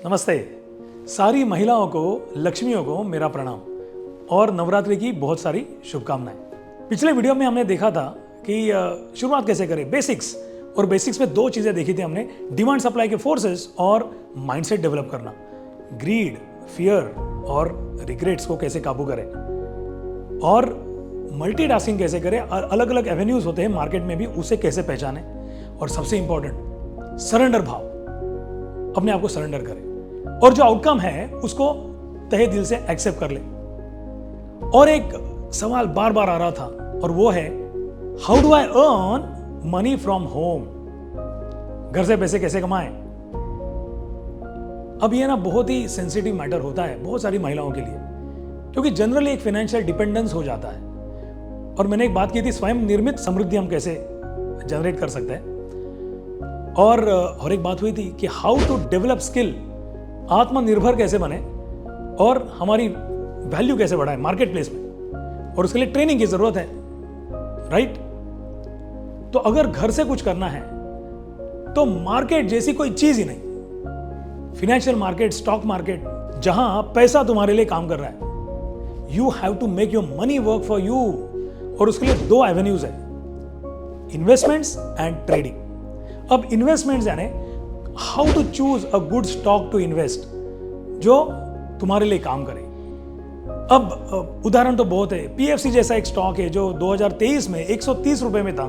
नमस्ते। सारी महिलाओं को, लक्ष्मियों को मेरा प्रणाम और नवरात्रि की बहुत सारी शुभकामनाएं। पिछले वीडियो में हमने देखा था कि शुरुआत कैसे करें, बेसिक्स। और बेसिक्स में दो चीजें देखी थी हमने, डिमांड सप्लाई के फोर्सेस और माइंडसेट डेवलप करना, ग्रीड, फियर और रिग्रेट्स को कैसे काबू करें, और मल्टीटास्किंग कैसे करें। अलग अलग एवेन्यूज होते हैं मार्केट में भी, उसे कैसे पहचानें, और सबसे इंपॉर्टेंट सरेंडर भाव, अपने आप को सरेंडर करें और जो आउटकम है उसको तहे दिल से एक्सेप्ट कर ले। और एक सवाल बार बार आ रहा था और वो है, how do I earn money from home? घर से पैसे कैसे कमाएं? अब ये ना बहुत ही सेंसिटिव मैटर होता है बहुत सारी महिलाओं के लिए, क्योंकि जनरली एक फाइनेंशियल डिपेंडेंस हो जाता है। और मैंने एक बात की थी, स्वयं निर्मित समृद्धि हम कैसे जनरेट कर सकते हैं। और एक बात हुई थी कि हाउ टू डेवलप स्किल, आत्मनिर्भर कैसे बने और हमारी वैल्यू कैसे बढ़ाए मार्केट प्लेस में, और उसके लिए ट्रेनिंग की जरूरत है, राइट? तो अगर घर से कुछ करना है तो मार्केट जैसी कोई चीज ही नहीं, फाइनेंशियल मार्केट, स्टॉक मार्केट, जहां पैसा तुम्हारे लिए काम कर रहा है, you have to make your money work for you. और उसके लिए दो एवेन्यूज है, इन्वेस्टमेंट्स एंड ट्रेडिंग। अब इन्वेस्टमेंट्स यानी how to choose a good stock to invest जो तुम्हारे लिए काम करे। अब उदाहरण तो बहुत है, पीएफसी जैसा एक स्टॉक है जो 2023 में 130 रुपए में था,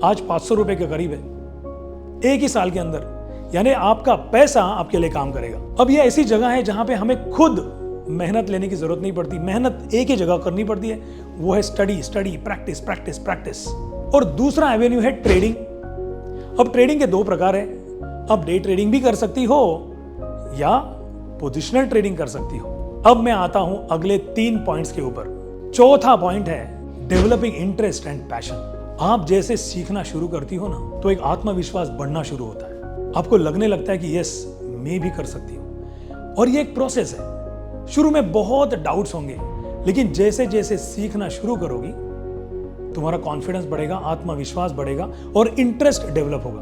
आज 500 रुपए के करीब है एक ही साल के अंदर। यानी आपका पैसा आपके लिए काम करेगा। अब ये ऐसी जगह है जहां पे हमें खुद मेहनत लेने की जरूरत नहीं पड़ती, मेहनत एक ही जगह करनी पड़ती है, वो है स्टडी, प्रैक्टिस, प्रैक्टिस, प्रैक्टिस। और दूसरा एवेन्यू है ट्रेडिंग। अब ट्रेडिंग के दो प्रकार है, अब डे ट्रेडिंग भी कर सकती हो या पोजिशनल ट्रेडिंग कर सकती हो। अब मैं आता हूं अगले 3 पॉइंट्स के ऊपर। चौथा पॉइंट है डेवलपिंग इंटरेस्ट एंड पैशन। आप जैसे सीखना शुरू करती हो ना, तो एक आत्मविश्वास बढ़ना शुरू होता है, आपको लगने लगता है कि यस, मैं भी कर सकती हूं। और ये एक प्रोसेस है, शुरू में बहुत डाउट्स होंगे, लेकिन जैसे जैसे सीखना शुरू करोगी तुम्हारा कॉन्फिडेंस बढ़ेगा, आत्मविश्वास बढ़ेगा और इंटरेस्ट डेवलप होगा,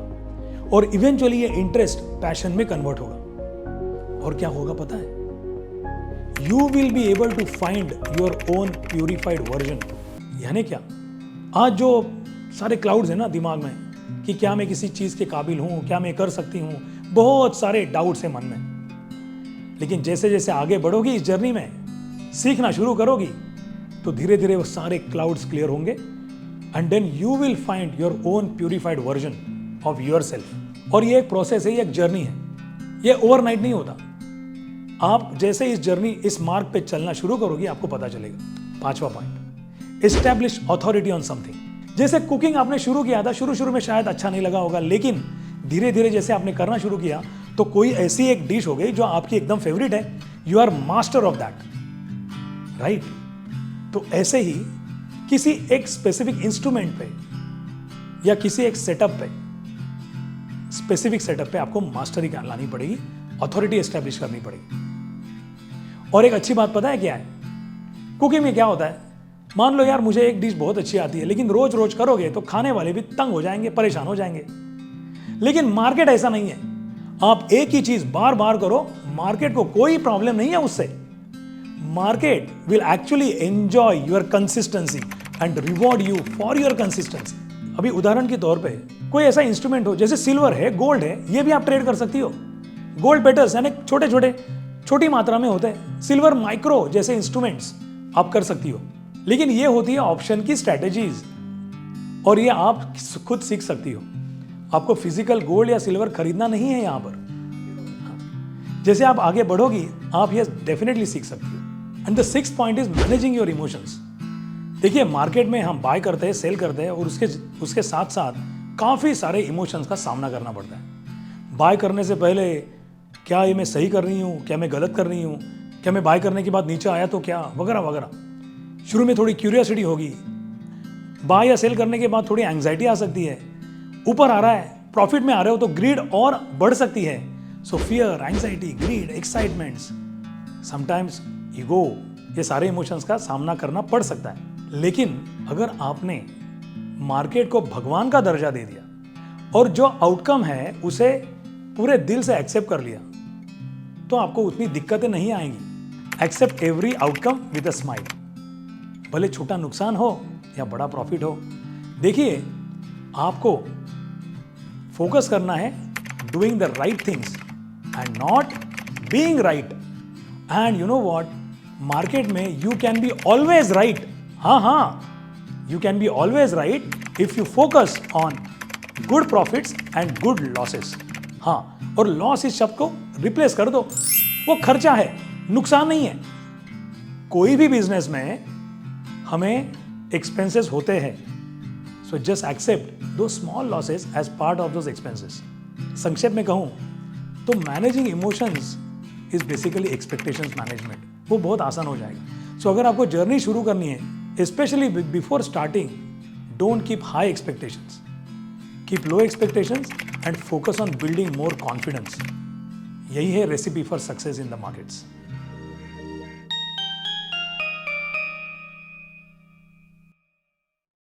और इवेंचुअली ये इंटरेस्ट पैशन में कन्वर्ट होगा। और क्या होगा पता है? You will be able to find your own purified version. यानी क्या, आज जो सारे क्लाउड्स है ना दिमाग में कि क्या मैं किसी चीज के काबिल हूं, क्या मैं कर सकती हूं, बहुत सारे डाउट्स है मन में। लेकिन जैसे जैसे आगे बढ़ोगी इस जर्नी में, सीखना शुरू करोगी, तो धीरे धीरे वो सारे क्लाउड्स क्लियर होंगे, and then you will find your own purified version of yourself. और ये एक प्रोसेस है, ये एक जर्नी है, ये ओवरनाइट नहीं होता। आप जैसे इस जर्नी, इस मार्ग पे चलना शुरू करोगी, आपको पता चलेगा। 5वां point, establish authority on something. जैसे कुकिंग आपने शुरू किया था, शुरू में शायद अच्छा नहीं लगा होगा, लेकिन धीरे धीरे जैसे आपने करना शुरू किया तो कोई ऐसी एक डिश हो गई जो आपकी एकदम फेवरेट है, you are master of that, right? तो ऐसे ही किसी एक स्पेसिफिक इंस्ट्रूमेंट पे या किसी एक सेटअप पे, स्पेसिफिक सेटअप पे आपको मास्टरी लानी पड़ेगी, अथॉरिटी एस्टैब्लिश करनी पड़ेगी। और एक अच्छी बात पता है क्या है? कुकिंग में क्या होता है, मान लो यार मुझे एक डिश बहुत अच्छी आती है, लेकिन रोज रोज करोगे तो खाने वाले भी तंग हो जाएंगे, परेशान हो जाएंगे। लेकिन मार्केट ऐसा नहीं है, आप एक ही चीज बार बार करो, मार्केट को कोई प्रॉब्लम नहीं है उससे। Market will actually enjoy your consistency and reward you for your consistency. अभी उदाहरण के तौर पे कोई ऐसा इंस्ट्रूमेंट हो जैसे सिल्वर है, गोल्ड है, ये भी आप ट्रेड कर सकती हो। गोल्ड पेटल्स यानी छोटी मात्रा में होते हैं, सिल्वर माइक्रो जैसे इंस्ट्रूमेंट्स आप कर सकती हो। लेकिन ये होती है ऑप्शन की स्ट्रेटेजीज, और ये आप खुद सीख सकती हो। आपको फिजिकल गोल्ड या सिल्वर खरीदना नहीं है यहां पर। जैसे आप आगे बढ़ोगी, आप ये डेफिनेटली सीख सकती हो। And the 6th point is managing your emotions. देखिए, मार्केट में हम बाय करते हैं, सेल करते हैं, और उसके साथ साथ काफी सारे इमोशंस का सामना करना पड़ता है। बाय करने से पहले क्या ये मैं सही कर रही हूँ, क्या मैं गलत कर रही हूँ, क्या मैं बाय करने के बाद नीचे आया तो क्या, वगैरह वगैरह। शुरू में थोड़ी क्यूरियोसिटी होगी, बाय या सेल करने के बाद थोड़ी एंग्जाइटी आ सकती है, ऊपर आ रहा है, प्रॉफिट में आ रहे हो तो ग्रीड और बढ़ सकती है। So fear, anxiety, greed, excitements, sometimes ego, ये सारे इमोशंस का सामना करना पड़ सकता है। लेकिन अगर आपने मार्केट को भगवान का दर्जा दे दिया और जो आउटकम है उसे पूरे दिल से एक्सेप्ट कर लिया, तो आपको उतनी दिक्कतें नहीं आएंगी। Accept every outcome with a smile, भले छोटा नुकसान हो या बड़ा प्रॉफिट हो। देखिए, आपको फोकस करना है doing the right things and not being right. And you know what, market में you can be always right. हाँ, you can be always right if you focus on good profits and good losses. हाँ, और loss इस शब्द को replace कर दो, वो खर्चा है, नुकसान नहीं है। कोई भी बिजनेस में हमें एक्सपेंसेस होते हैं, so just accept those small losses as part of those expenses. संक्षेप में कहूं तो managing emotions is basically expectations management, वो बहुत आसान हो जाएगा। सो अगर आपको जर्नी शुरू करनी है, specially before starting, don't keep high expectations, keep low expectations and focus on building more confidence. यही है recipe for success in the markets.